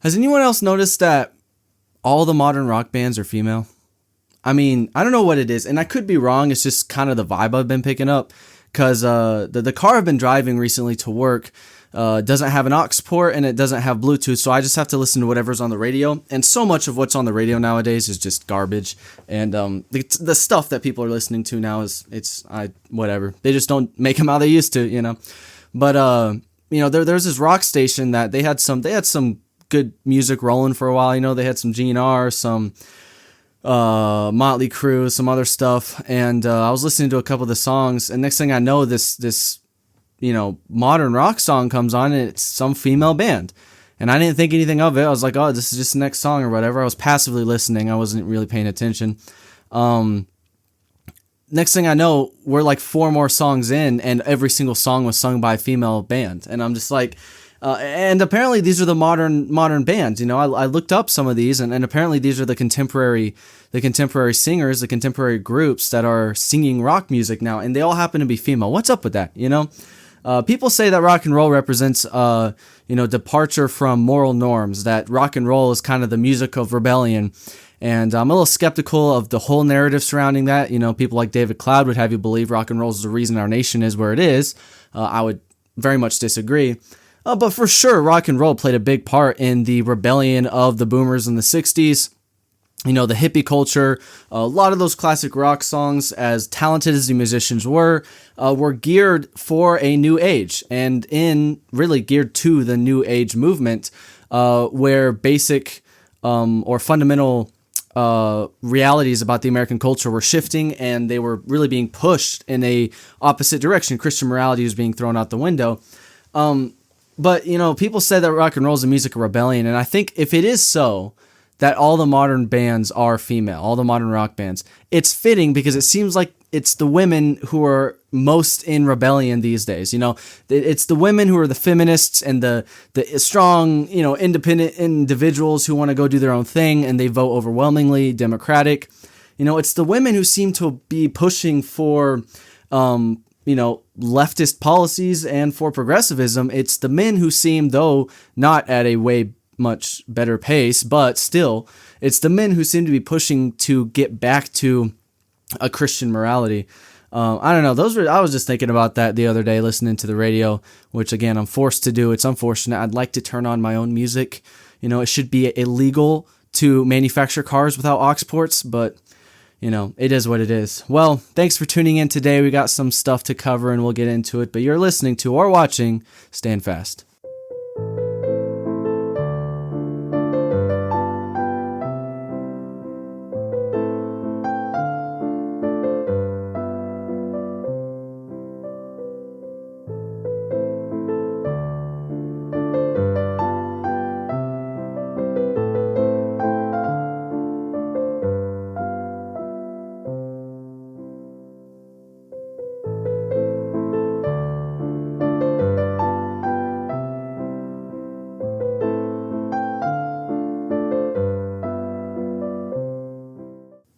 Has anyone else noticed that all the modern rock bands are female? I mean, I don't know what it is, and I could be wrong. It's just kind of the vibe I've been picking up, because the car I've been driving recently to work doesn't have an aux port and it doesn't have Bluetooth, so I just have to listen to whatever's on the radio. And so much of what's on the radio nowadays is just garbage. And the stuff that people are listening to now is whatever. They just don't make them how they used to, you know. But there's this rock station that they had some good music rolling for a while. You know, they had some GNR, some Motley Crue, some other stuff, and I was listening to a couple of the songs, and next thing I know, this modern rock song comes on, and it's some female band, and I didn't think anything of it. I was like, oh, this is just the next song or whatever. I was passively listening. I wasn't really paying attention. Next thing I know, we're like 4 more songs in, and every single song was sung by a female band, and I'm just like, and apparently these are the modern bands. You know, I looked up some of these, and apparently these are the contemporary singers, the contemporary groups that are singing rock music now, and they all happen to be female. What's up with that? You know, people say that rock and roll represents, departure from moral norms. That rock and roll is kind of the music of rebellion. And I'm a little skeptical of the whole narrative surrounding that. You know, people like David Cloud would have you believe rock and roll is the reason our nation is where it is. I would very much disagree. But for sure, rock and roll played a big part in the rebellion of the boomers in the 60s. You know, the hippie culture, a lot of those classic rock songs, as talented as the musicians were geared for a new age, and really geared to the new age movement, where basic or fundamental realities about the American culture were shifting, and they were really being pushed in a opposite direction. Christian morality was being thrown out the window. But, you know, people say that rock and roll is the music of rebellion, and I think if it is so, that all the modern bands are female, all the modern rock bands, it's fitting because it seems like it's the women who are most in rebellion these days. You know, it's the women who are the feminists and the strong, you know, independent individuals who want to go do their own thing, and they vote overwhelmingly Democratic. You know, it's the women who seem to be pushing for, leftist policies and for progressivism. It's the men who seem, though not at a way much better pace, but still, it's the men who seem to be pushing to get back to a Christian morality. I don't know. I was just thinking about that the other day, listening to the radio, which again, I'm forced to do. It's unfortunate. I'd like to turn on my own music. You know, it should be illegal to manufacture cars without aux ports, but you know, it is what it is. Well, thanks for tuning in today. We got some stuff to cover and we'll get into it, but you're listening to or watching Stand Fast.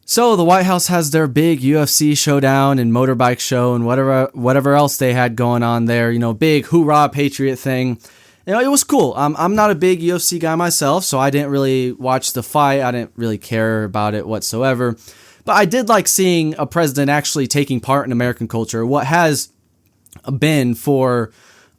So the White House has their big UFC showdown and motorbike show and whatever else they had going on there. You know, big hoorah patriot thing. You know, it was cool. I'm not a big UFC guy myself, so I didn't really watch the fight. I didn't really care about it whatsoever. But I did like seeing a president actually taking part in American culture, what has been for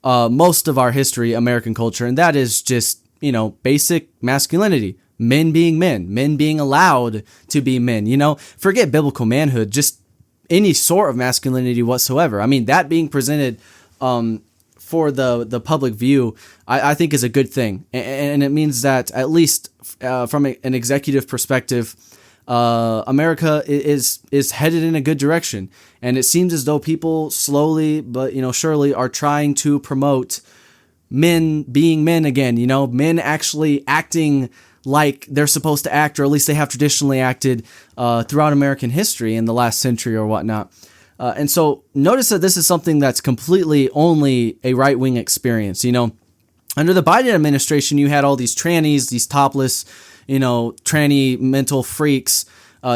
most of our history American culture, and that is just, you know, basic masculinity. Men being allowed to be men, you know, forget biblical manhood, just any sort of masculinity whatsoever. I mean, that being presented for the public view, I think is a good thing. And it means that at least from an executive perspective, America is headed in a good direction. And it seems as though people slowly, but, you know, surely are trying to promote men being men again, you know, men actually acting like they're supposed to act, or at least they have traditionally acted throughout American history in the last century or whatnot. And so notice that this is something that's completely only a right-wing experience. You know, under the Biden administration, you had all these trannies, these topless, you know, tranny mental freaks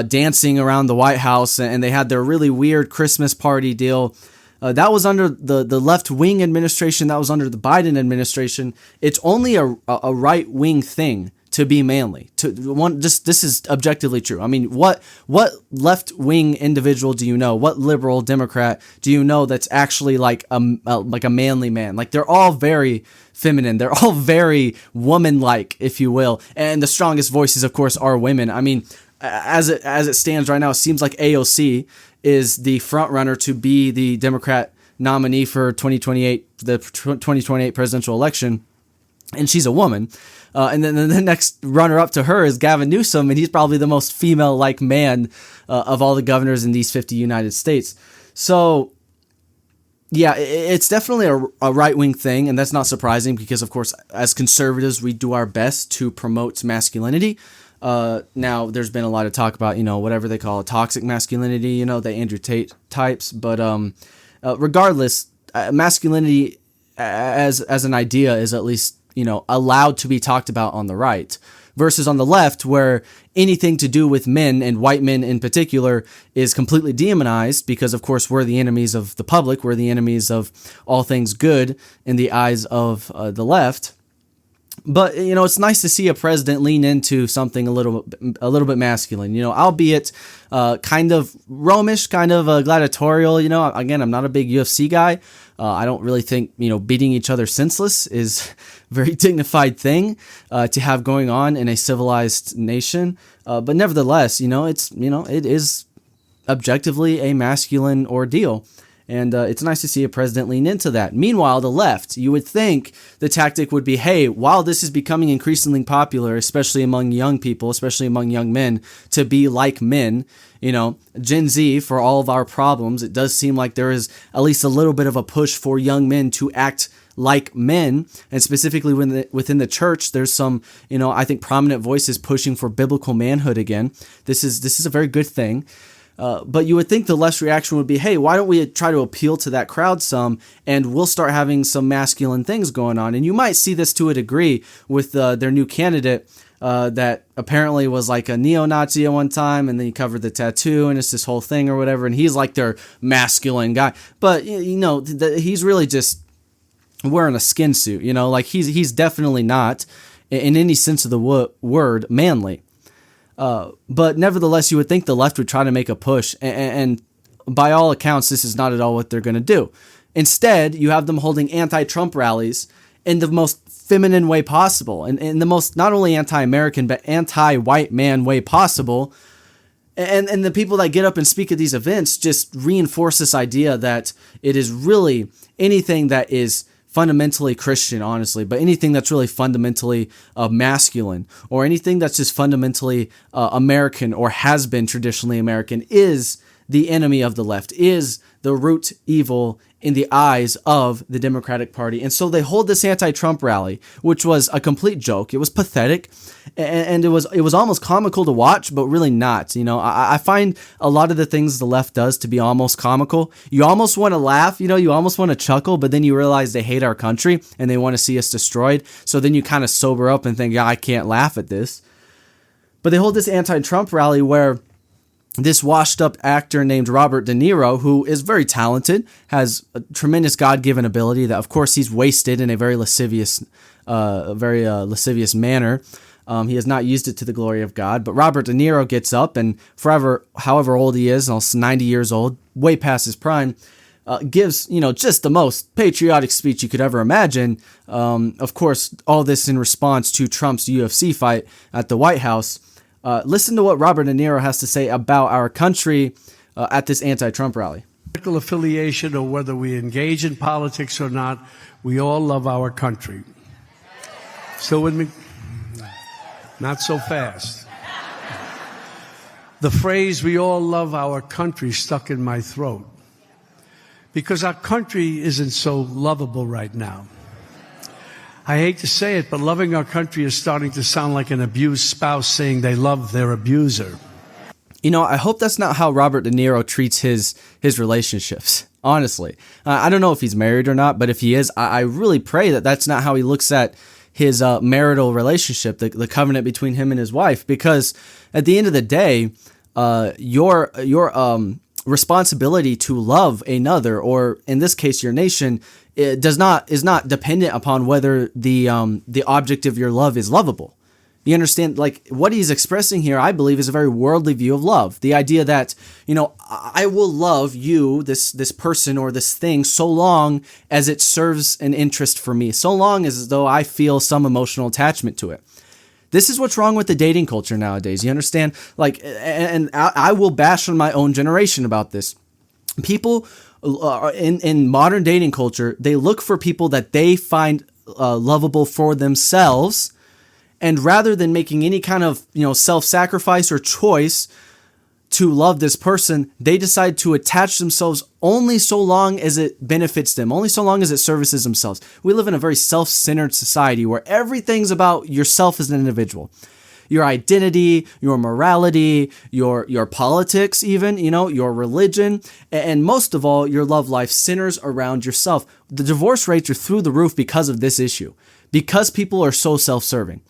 dancing around the White House, and they had their really weird Christmas party deal. That was under the left-wing administration. That was under the Biden administration. It's only a right-wing thing to be manly. This is objectively true. I mean, what left-wing individual do you know? What liberal Democrat do you know that's actually like a manly man? Like, they're all very feminine. They're all very woman-like, if you will. And the strongest voices, of course, are women. I mean, as it stands right now, it seems like AOC is the front runner to be the Democrat nominee for 2028, the 2028 presidential election, and she's a woman. And then the next runner up to her is Gavin Newsom, and he's probably the most female-like man of all the governors in these 50 United States. So, yeah, it's definitely a right-wing thing, and that's not surprising because, of course, as conservatives, we do our best to promote masculinity. Now, there's been a lot of talk about, whatever they call toxic masculinity, the Andrew Tate types. But regardless, masculinity as an idea is at least, allowed to be talked about on the right, versus on the left, where anything to do with men, and white men in particular, is completely demonized because, of course, we're the enemies of the public. We're the enemies of all things good in the eyes of the left. But, it's nice to see a president lean into something a little bit masculine, albeit kind of Romish, kind of gladiatorial. Again, I'm not a big UFC guy. I don't really think, beating each other senseless is a very dignified thing to have going on in a civilized nation. But nevertheless, it is objectively a masculine ordeal. And it's nice to see a president lean into that. Meanwhile, the left, you would think the tactic would be, hey, while this is becoming increasingly popular, especially among young people, especially among young men, to be like men, Gen Z, for all of our problems, it does seem like there is at least a little bit of a push for young men to act like men. And specifically within the church, there's some, I think, prominent voices pushing for biblical manhood again. This is a very good thing. But you would think the left's reaction would be, hey, why don't we try to appeal to that crowd some, and we'll start having some masculine things going on. And you might see this to a degree with their new candidate that apparently was like a neo-Nazi at one time, and then he covered the tattoo, and it's this whole thing or whatever, and he's like their masculine guy. But, he's really just wearing a skin suit, like he's definitely not, in any sense of the word, manly. But nevertheless, you would think the left would try to make a push, and by all accounts, this is not at all what they're going to do. Instead, you have them holding anti-Trump rallies in the most feminine way possible, and in the most not only anti-American but anti-white man way possible. And the people that get up and speak at these events just reinforce this idea that it is really anything that is fundamentally Christian, honestly, but anything that's really fundamentally masculine, or anything that's just fundamentally American or has been traditionally American, is the enemy of the left, is the root evil in the eyes of the Democratic Party. And so they hold this anti-Trump rally, which was a complete joke. It was pathetic, and it was almost comical to watch, but really not. I find a lot of the things the left does to be almost comical. You almost want to laugh, you almost want to chuckle, but then you realize they hate our country and they want to see us destroyed. So then you kind of sober up and think, yeah, I can't laugh at this. But they hold this anti-Trump rally where this washed-up actor named Robert De Niro, who is very talented, has a tremendous God-given ability that, of course, he's wasted in a very lascivious manner. He has not used it to the glory of God. But Robert De Niro gets up and, however old he is, almost 90 years old, way past his prime, gives, just the most patriotic speech you could ever imagine. Of course, all this in response to Trump's UFC fight at the White House. Listen to what Robert De Niro has to say about our country at this anti-Trump rally. Political affiliation, or whether we engage in politics or not, we all love our country. Still with me? Not so fast. The phrase, we all love our country, stuck in my throat. Because our country isn't so lovable right now. I hate to say it, but loving our country is starting to sound like an abused spouse saying they love their abuser. I hope that's not how Robert De Niro treats his relationships, honestly. I don't know if he's married or not, but if he is, I really pray that that's not how he looks at his marital relationship, the covenant between him and his wife, because at the end of the day, your responsibility to love another, or in this case, your nation, is not dependent upon whether the object of your love is lovable. You understand, like, what he's expressing here, I believe, is a very worldly view of love. The idea that, I will love you, this person or this thing, so long as it serves an interest for me, so long as though I feel some emotional attachment to it. This is what's wrong with the dating culture nowadays. You understand? Like, and I will bash on my own generation about this. People in modern dating culture, they look for people that they find lovable for themselves. And rather than making any kind of, self-sacrifice or choice to love this person, they decide to attach themselves only so long as it benefits them, only so long as it services themselves. We live in a very self-centered society where everything's about yourself as an individual. Your identity, your morality, your politics even, your religion, and most of all, your love life centers around yourself. The divorce rates are through the roof because of this issue, because people are so self-serving.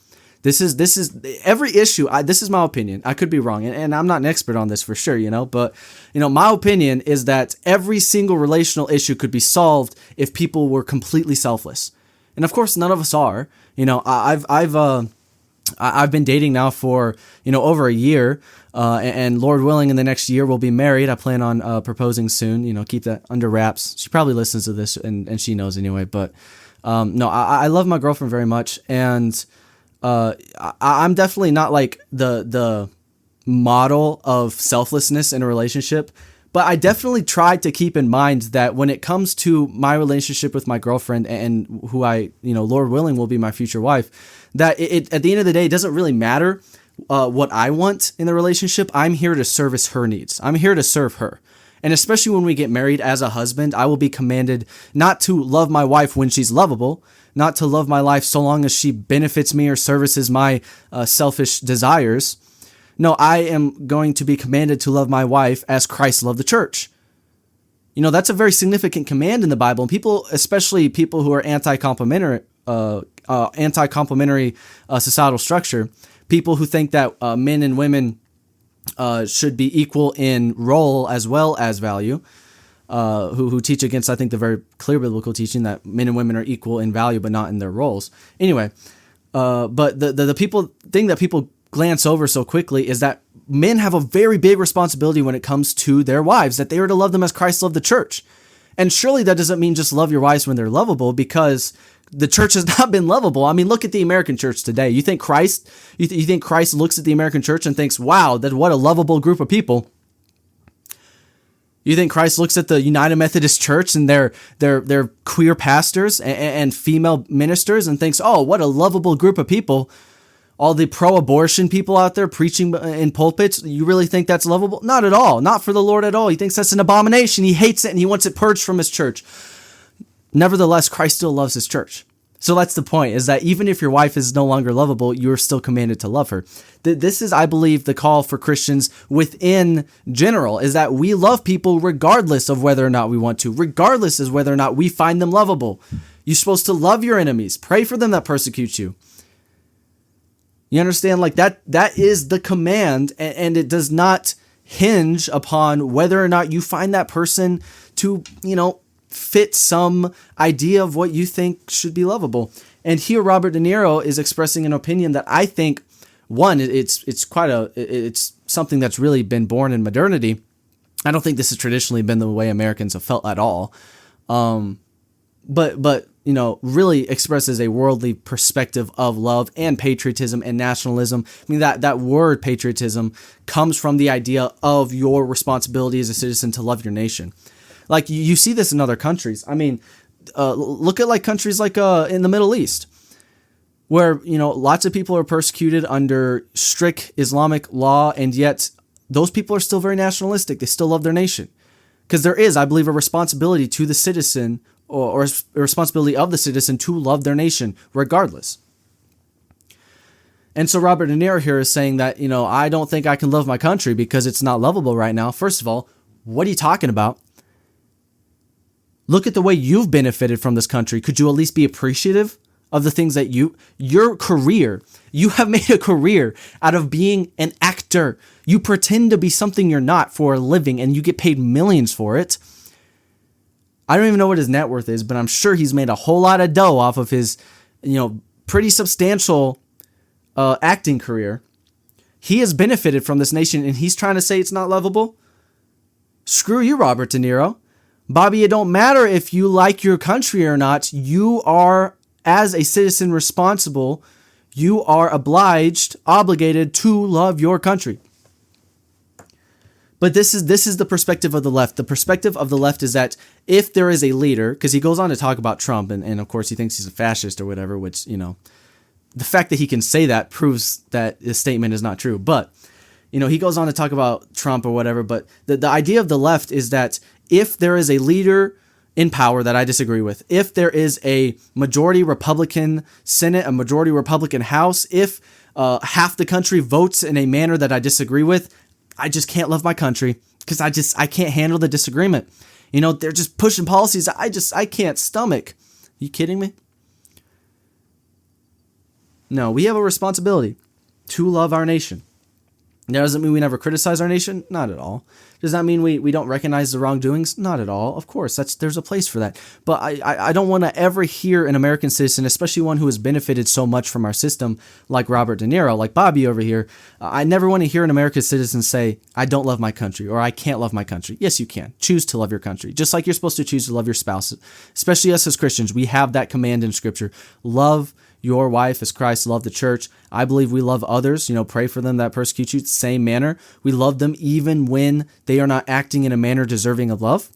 This is every issue. This is my opinion. I could be wrong, and I'm not an expert on this for sure, but my opinion is that every single relational issue could be solved if people were completely selfless. And of course, none of us are. I've been dating now for over a year, and Lord willing, in the next year we'll be married. I plan on proposing soon. Keep that under wraps. She probably listens to this, and she knows anyway. But no, I love my girlfriend very much, and I'm definitely not like the model of selflessness in a relationship, but I definitely try to keep in mind that when it comes to my relationship with my girlfriend and who I, Lord willing, will be my future wife, that it at the end of the day, it doesn't really matter what I want in the relationship. I'm here to service her needs. I'm here to serve her. And especially when we get married as a husband, I will be commanded not to love my wife when she's lovable, not to love my life so long as she benefits me or services my selfish desires. No, I am going to be commanded to love my wife as Christ loved the church. That's a very significant command in the Bible. And people, especially people who are anti-complementary societal structure, people who think that men and women should be equal in role as well as value, who teach against, I think, the very clear biblical teaching that men and women are equal in value but not in their roles. Anyway, but the thing that people glance over so quickly is that men have a very big responsibility when it comes to their wives, that they are to love them as Christ loved the church. And surely that doesn't mean just love your wives when they're lovable, because the church has not been lovable. I mean, look at the American church today. You think Christ looks at the American church and thinks, wow, what a lovable group of people? You think Christ looks at the United Methodist Church and their queer pastors and female ministers and thinks, oh, what a lovable group of people? All the pro-abortion people out there preaching in pulpits, you really think that's lovable? Not at all. Not for the Lord at all. He thinks that's an abomination. He hates it and he wants it purged from his church. Nevertheless, Christ still loves his church. So that's the point, is that even if your wife is no longer lovable, you're still commanded to love her. This is, I believe, the call for Christians within general, is that we love people regardless of whether or not we want to, regardless of whether or not we find them lovable. You're supposed to love your enemies. Pray for them that persecute you. You understand? Like that is the command, and it does not hinge upon whether or not you find that person to, fit some idea of what you think should be lovable. And here Robert De Niro is expressing an opinion that I think, one, it's something that's really been born in modernity. I don't think this has traditionally been the way Americans have felt at all. But really expresses a worldly perspective of love and patriotism and nationalism. I mean, that word patriotism comes from the idea of your responsibility as a citizen to love your nation. Like, you see this in other countries. I mean, look at like countries like in the Middle East, where, lots of people are persecuted under strict Islamic law, and yet those people are still very nationalistic. They still love their nation. Because there is, I believe, a responsibility to the citizen, or a responsibility of the citizen to love their nation regardless. And so Robert De Niro here is saying that, I don't think I can love my country because it's not lovable right now. First of all, what are you talking about? Look at the way you've benefited from this country. Could you at least be appreciative of the things that your career, you have made a career out of being an actor. You pretend to be something you're not for a living, and you get paid millions for it. I don't even know what his net worth is, but I'm sure he's made a whole lot of dough off of his, pretty substantial acting career. He has benefited from this nation, and he's trying to say it's not lovable? Screw you, Robert De Niro. Bobby, it don't matter if you like your country or not. You are, as a citizen responsible, you are obligated to love your country. But this is the perspective of the left. The perspective of the left is that if there is a leader, because he goes on to talk about Trump, and of course he thinks he's a fascist or whatever, which, the fact that he can say that proves that his statement is not true. But, he goes on to talk about Trump or whatever. But the idea of the left is that if there is a leader in power that I disagree with, if there is a majority Republican Senate, a majority Republican House, if half the country votes in a manner that I disagree with, I just can't love my country because I can't handle the disagreement. They're just pushing policies I can't stomach. Are you kidding me? No, we have a responsibility to love our nation. That doesn't mean we never criticize our nation. Not at all. Does that mean we don't recognize the wrongdoings? Not at all. Of course, there's a place for that. But I don't want to ever hear an American citizen, especially one who has benefited so much from our system, like Robert De Niro, like Bobby over here. I never want to hear an American citizen say, I don't love my country, or I can't love my country. Yes, you can. Choose to love your country. Just like you're supposed to choose to love your spouse. Especially us as Christians, we have that command in Scripture. Love your wife as Christ loved the church. I believe we love others, pray for them that persecute you. Same manner. We love them even when they are not acting in a manner deserving of love.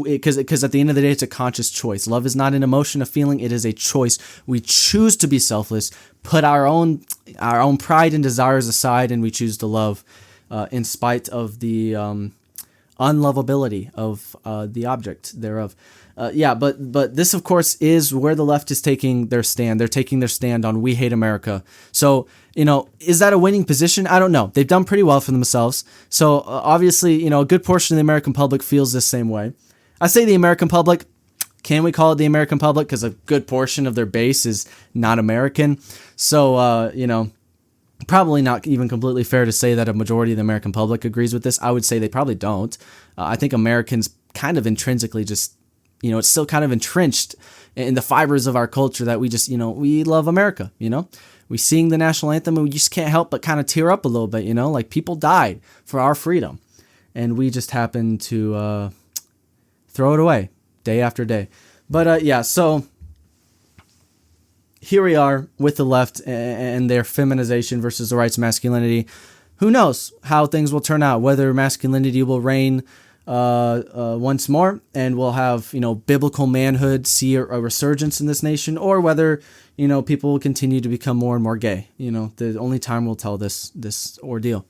Because at the end of the day, it's a conscious choice. Love is not an emotion, a feeling. It is a choice. We choose to be selfless, put our own pride and desires aside, and we choose to love in spite of the unlovability of the object thereof. But this, of course, is where the left is taking their stand. They're taking their stand on we hate America. So, is that a winning position? I don't know. They've done pretty well for themselves. So, obviously, a good portion of the American public feels this same way. I say the American public. Can we call it the American public? Because a good portion of their base is not American. So, probably not even completely fair to say that a majority of the American public agrees with this. I would say they probably don't. I think Americans kind of intrinsically just, it's still kind of entrenched in the fibers of our culture that we just, we love America, We sing the national anthem and we just can't help but kind of tear up a little bit, like people died for our freedom. And we just happen to throw it away day after day. But so here we are with the left and their feminization versus the right's masculinity. Who knows how things will turn out, whether masculinity will reign once more and we'll have, biblical manhood see a resurgence in this nation, or whether, people will continue to become more and more gay. The only time will tell this ordeal.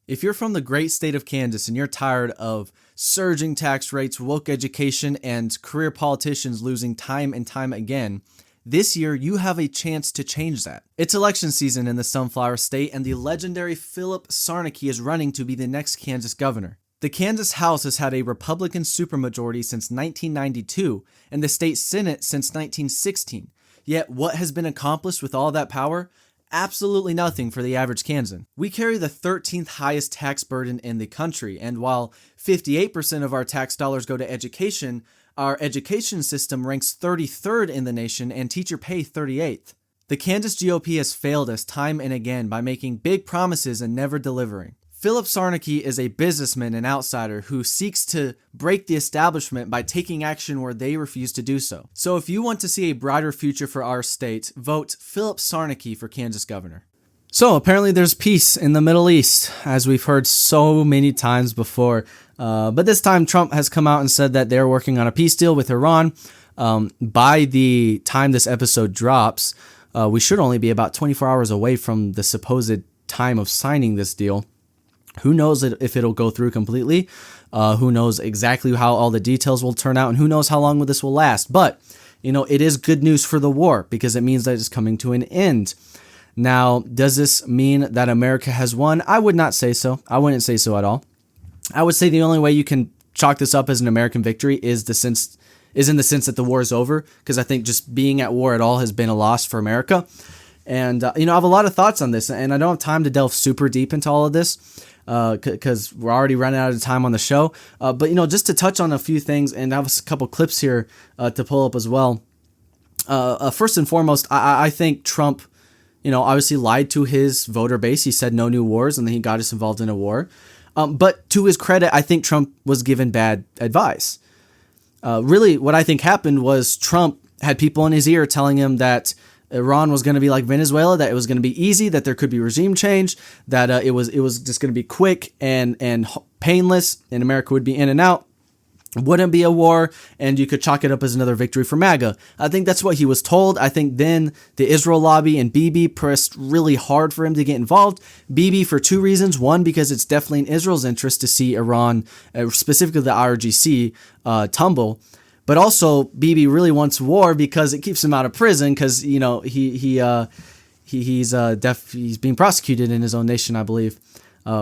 If you're from the great state of Kansas and you're tired of surging tax rates, woke education, and career politicians losing time and time again, this year, you have a chance to change that. It's election season in the Sunflower State, and the legendary Philip Sarnacki is running to be the next Kansas governor. The Kansas House has had a Republican supermajority since 1992, and the state Senate since 1916. Yet, what has been accomplished with all that power? Absolutely nothing for the average Kansan. We carry the 13th highest tax burden in the country, and while 58% of our tax dollars go to education, our education system ranks 33rd in the nation and teacher pay 38th. The Kansas GOP has failed us time and again by making big promises and never delivering. Philip Sarnacki is a businessman and outsider who seeks to break the establishment by taking action where they refuse to do so. So if you want to see a brighter future for our state, vote Philip Sarnacki for Kansas governor. So apparently there's peace in the Middle East, as we've heard so many times before. But this time Trump has come out and said that they're working on a peace deal with Iran. By the time this episode drops, we should only be about 24 hours away from the supposed time of signing this deal. Who knows if it'll go through completely? Who knows exactly how all the details will turn out? And who knows how long this will last? But, it is good news for the war because it means that it's coming to an end. Now, does this mean that America has won? I would not say so. I wouldn't say so at all. I would say the only way you can chalk this up as an American victory is the sense is in the sense that the war is over, because I think just being at war at all has been a loss for America. And, I have a lot of thoughts on this, and I don't have time to delve super deep into all of this because we're already running out of time on the show. But, just to touch on a few things, and I have a couple clips here to pull up as well. First and foremost, I think Trump, obviously lied to his voter base. He said no new wars, and then he got us involved in a war. But to his credit, I think Trump was given bad advice. Really, what I think happened was Trump had people in his ear telling him that Iran was going to be like Venezuela, that it was going to be easy, that there could be regime change, that it was just going to be quick and painless, and America would be in and out. Wouldn't be a war, and you could chalk it up as another victory for MAGA. I think that's what he was told. I think then the Israel lobby and Bibi pressed really hard for him to get involved. Bibi for two reasons. One, because it's definitely in Israel's interest to see Iran, specifically the IRGC, tumble. But also, Bibi really wants war because it keeps him out of prison because, he's being prosecuted in his own nation, I believe,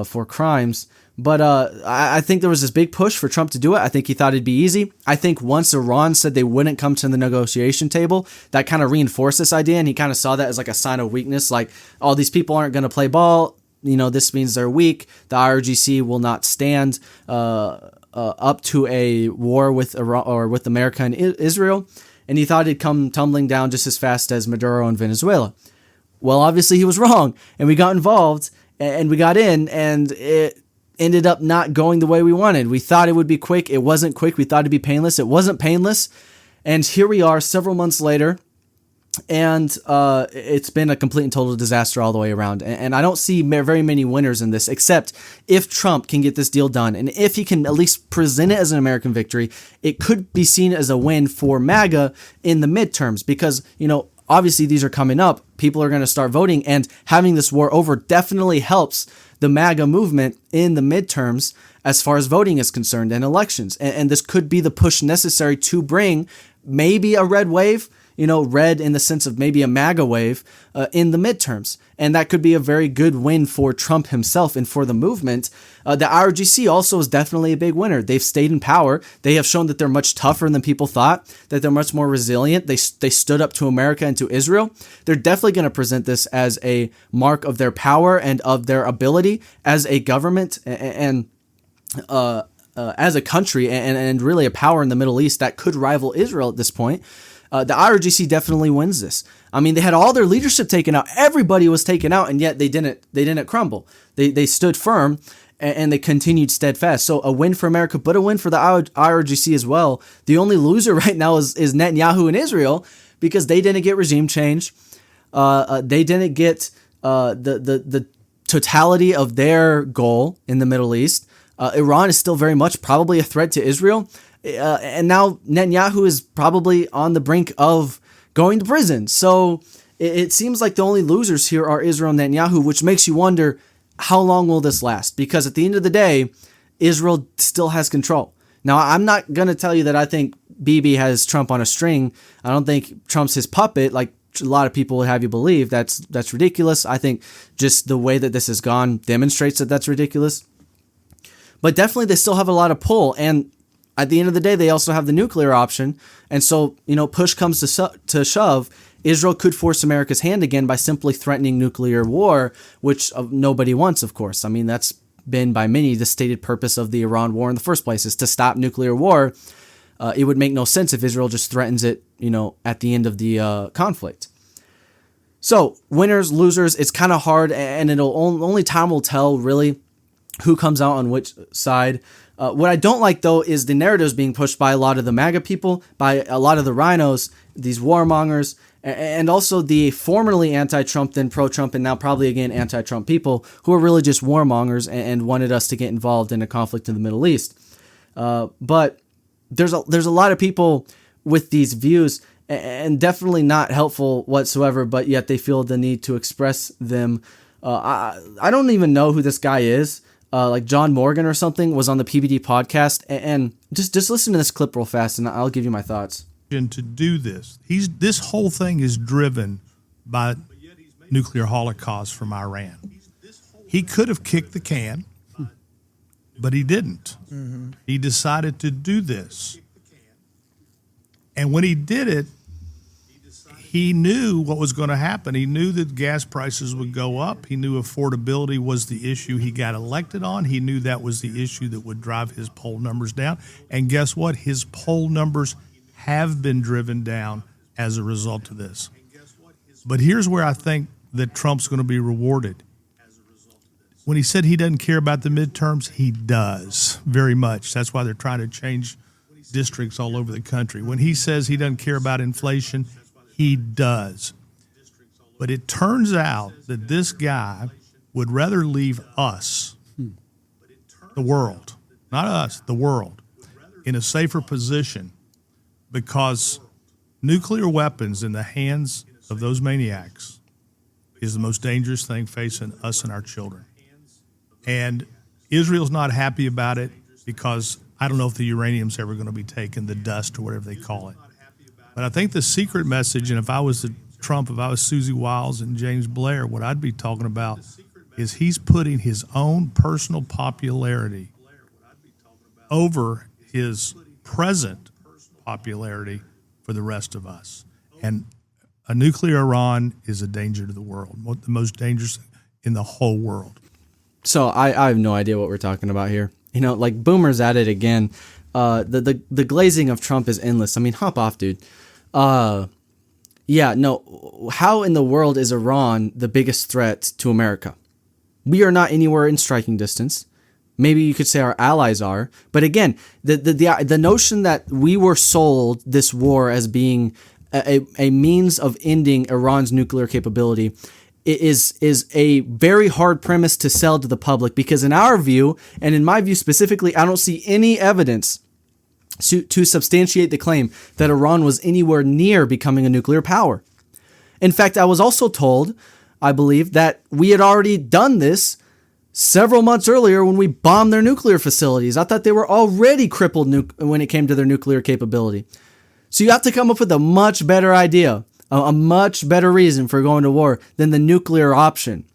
for crimes. But I think there was this big push for Trump to do it. I think he thought it'd be easy. I think once Iran said they wouldn't come to the negotiation table, that kind of reinforced this idea, and he kind of saw that as like a sign of weakness, like, oh, these people aren't going to play ball. This means they're weak. The IRGC will not stand up to a war with Iran or with America and Israel, and he thought it'd come tumbling down just as fast as Maduro and Venezuela. Well, obviously he was wrong, and we got involved, and we got in, and it ended up not going the way we wanted. We thought it would be quick. It wasn't quick. We thought it'd be painless. It wasn't painless. And here we are several months later, and it's been a complete and total disaster all the way around. And I don't see very many winners in this, except if Trump can get this deal done. And if he can at least present it as an American victory, it could be seen as a win for MAGA in the midterms because, obviously these are coming up. People are going to start voting, and having this war over definitely helps the MAGA movement in the midterms as far as voting is concerned and elections. And this could be the push necessary to bring maybe a red wave, red in the sense of maybe a MAGA wave in the midterms. And that could be a very good win for Trump himself and for the movement. The IRGC also is definitely a big winner. They've stayed in power. They have shown that they're much tougher than people thought, that they're much more resilient. They stood up to America and to Israel. They're definitely going to present this as a mark of their power and of their ability as a government and as a country and really a power in the Middle East that could rival Israel at this point. The IRGC definitely wins this. I mean, they had all their leadership taken out. Everybody was taken out, and yet they didn't crumble. They stood firm and they continued steadfast. So a win for America, but a win for the IRGC as well. The only loser right now is Netanyahu and Israel because they didn't get regime change. They didn't get the totality of their goal in the Middle East. Iran is still very much probably a threat to Israel. And now Netanyahu is probably on the brink of going to prison. So it seems like the only losers here are Israel and Netanyahu, which makes you wonder, how long will this last? Because at the end of the day, Israel still has control. Now, I'm not going to tell you that I think Bibi has Trump on a string. I don't think Trump's his puppet, like a lot of people would have you believe. That's ridiculous. I think just the way that this has gone demonstrates that that's ridiculous. But definitely they still have a lot of pull. And at the end of the day, they also have the nuclear option. And so, push comes to shove, Israel could force America's hand again by simply threatening nuclear war, which nobody wants, of course. I mean, that's been by many the stated purpose of the Iran war in the first place, is to stop nuclear war. It would make no sense if Israel just threatens it, at the end of the conflict. So, winners, losers, it's kind of hard, and only time will tell, really, who comes out on which side. What I don't like, though, is the narratives being pushed by a lot of the MAGA people, by a lot of the rhinos, these warmongers, and also the formerly anti-Trump, then pro-Trump, and now probably again anti-Trump people who are really just warmongers and wanted us to get involved in a conflict in the Middle East. But there's a lot of people with these views, and definitely not helpful whatsoever, but yet they feel the need to express them. I don't even know who this guy is. Like John Morgan or something was on the PBD podcast, and just listen to this clip real fast, and I'll give you my thoughts. To do this, this whole thing is driven by nuclear holocaust from Iran. He could have kicked the can, but he didn't. Mm-hmm. He decided to do this. And when he did it, he knew what was going to happen. He knew that gas prices would go up. He knew affordability was the issue he got elected on. He knew that was the issue that would drive his poll numbers down. And guess what? His poll numbers have been driven down as a result of this. But here's where I think that Trump's going to be rewarded. When he said he doesn't care about the midterms, he does very much. That's why they're trying to change districts all over the country. When he says he doesn't care about inflation, he does. But it turns out that this guy would rather leave us, the world, not us, the world, in a safer position, because nuclear weapons in the hands of those maniacs is the most dangerous thing facing us and our children. And Israel's not happy about it because I don't know if the uranium's ever going to be taken, the dust or whatever they call it. But I think the secret message, and if I was Trump, if I was Susie Wiles and James Blair, what I'd be talking about is he's putting his own personal popularity over his present popularity for the rest of us. And a nuclear Iran is a danger to the world, the most dangerous in the whole world. So I have no idea what we're talking about here. You know, like Boomer's at it again. The glazing of Trump is endless. I mean, hop off, dude. Yeah, no. How in the world is Iran the biggest threat to America? We are not anywhere in striking distance. Maybe you could say our allies are. But again, the notion that we were sold this war as being a means of ending Iran's nuclear capability is a very hard premise to sell to the public, because in our view, and in my view specifically, I don't see any evidence to substantiate the claim that Iran was anywhere near becoming a nuclear power. In fact, I was also told, I believe, that we had already done this several months earlier when we bombed their nuclear facilities. I thought they were already crippled when it came to their nuclear capability. So you have to come up with a much better idea, a much better reason for going to war than the nuclear option.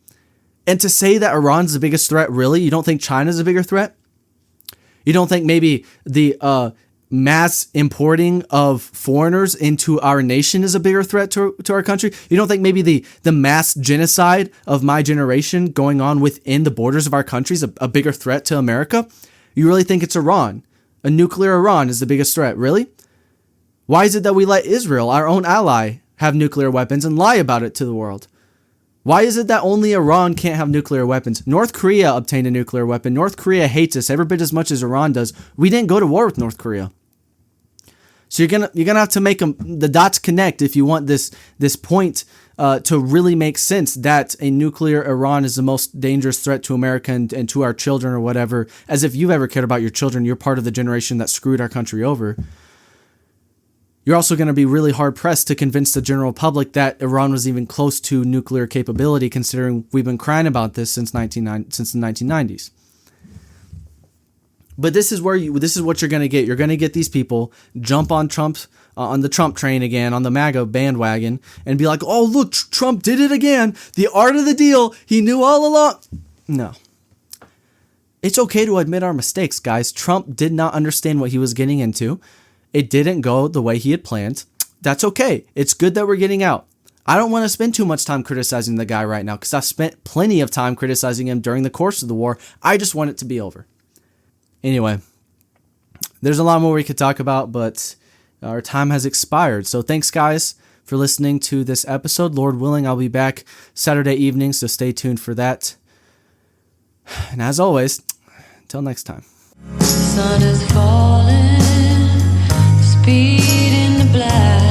And to say that Iran's the biggest threat, really? You don't think China's a bigger threat? You don't think maybe the mass importing of foreigners into our nation is a bigger threat to our country? You don't think maybe the mass genocide of my generation going on within the borders of our country is a bigger threat to America? You really think it's Iran? A nuclear Iran is the biggest threat, really? Why is it that we let Israel, our own ally, have nuclear weapons and lie about it to the world? Why is it that only Iran can't have nuclear weapons? North Korea obtained a nuclear weapon. North Korea hates us every bit as much as Iran does. We didn't go to war with North Korea. So you're gonna have to make the dots connect if you want this point to really make sense that a nuclear Iran is the most dangerous threat to America and to our children or whatever. As if you've ever cared about your children, you're part of the generation that screwed our country over. You're also going to be really hard-pressed to convince the general public that Iran was even close to nuclear capability, considering we've been crying about this since the 1990s. But this is what you're going to get. You're going to get these people jump on the Trump train again, on the MAGA bandwagon, and be like, oh, look, Trump did it again. The art of the deal. He knew all along. No. It's okay to admit our mistakes, guys. Trump did not understand what he was getting into. It didn't go the way he had planned. That's okay. It's good that we're getting out. I don't want to spend too much time criticizing the guy right now because I've spent plenty of time criticizing him during the course of the war. I just want it to be over. Anyway, there's a lot more we could talk about, but our time has expired. So thanks, guys, for listening to this episode. Lord willing, I'll be back Saturday evening, so stay tuned for that. And as always, until next time. The sun is falling, speed in the black.